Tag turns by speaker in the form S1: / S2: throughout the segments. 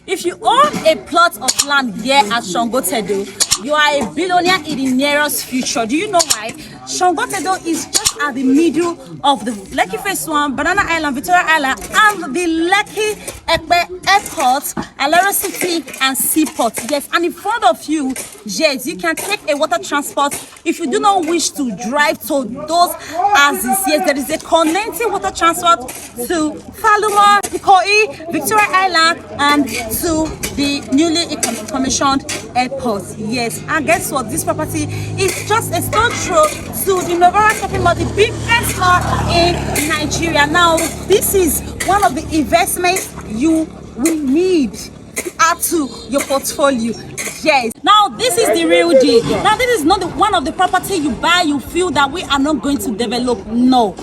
S1: If you own a plot of land here at Sangotedo, you are a billionaire in the nearest future. Do you know why? Sangotedo is just at the middle of the Lekki Phase 1, Banana Island, Victoria Island, and the Lekki Airport, Alero City, and Seaport. Yes, and in front of you, yes, you can take a water transport if you do not wish to drive to those houses. Yes, there is a connecting water transport to Faluma, Ikoyi, Victoria Island, and to the newly commissioned airport. Yes, and guess what? This property is just a stone throw to the Novara shopping mall, the biggest mall in Nigeria. Now, this is one of the investments you will need to add to your portfolio. Yes. Now, this is the real deal. Now, this is not one of the property you buy, you feel that we are not going to develop. No.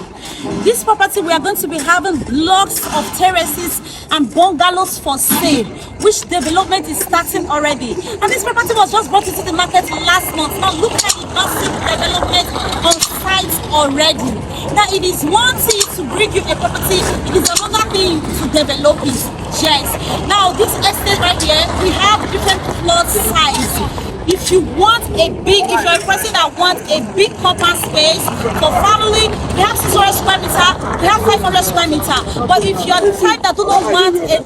S1: This property, we are going to be having blocks of terraces and bungalows for sale, which development is starting already. And this property was just brought into the market last month. Now, look at the massive development on site already. Now, it is one thing to bring you a property, it is another thing to develop it. Yes. Now, this estate right here, we have different plot size. If you want a big, if you're a person that wants a big compound space for family, we have 600 square meter, we have 500 square meter. But if you're the type that do not want a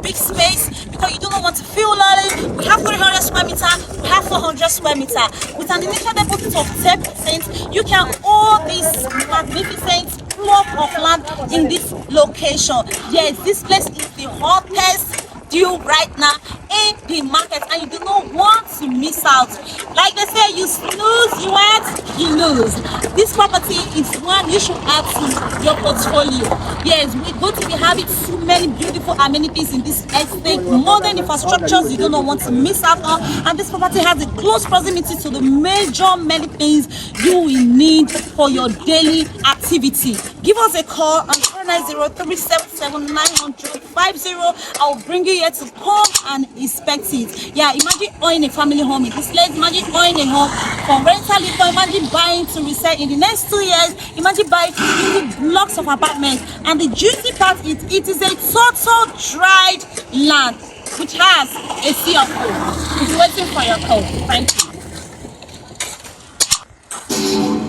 S1: big space because you do not want to feel lonely, we have 300 square meter, we have 400 square meter. With an initial deposit of 10%, you can own this magnificent block of land in this location. Yes, this place is the hottest deal right now in the market, and you do not want to miss out. Like they say, you snooze, you want, you lose. This property is one you should add to your portfolio. Yes, we're going to be having so many beautiful amenities in this estate, modern infrastructures you do not want to miss out on, and this property has a close proximity to the major many things you will need for your daily activity. Give us a call on 09037790050. I will bring you here to come and inspect it. Yeah, imagine owning a family home in this place. Imagine owning a home for rental income. Imagine buying to resell in the next 2 years. Imagine buying blocks of apartments. And the juicy part is it is a total dried land which has a sea of food. It's waiting for your call. Thank you.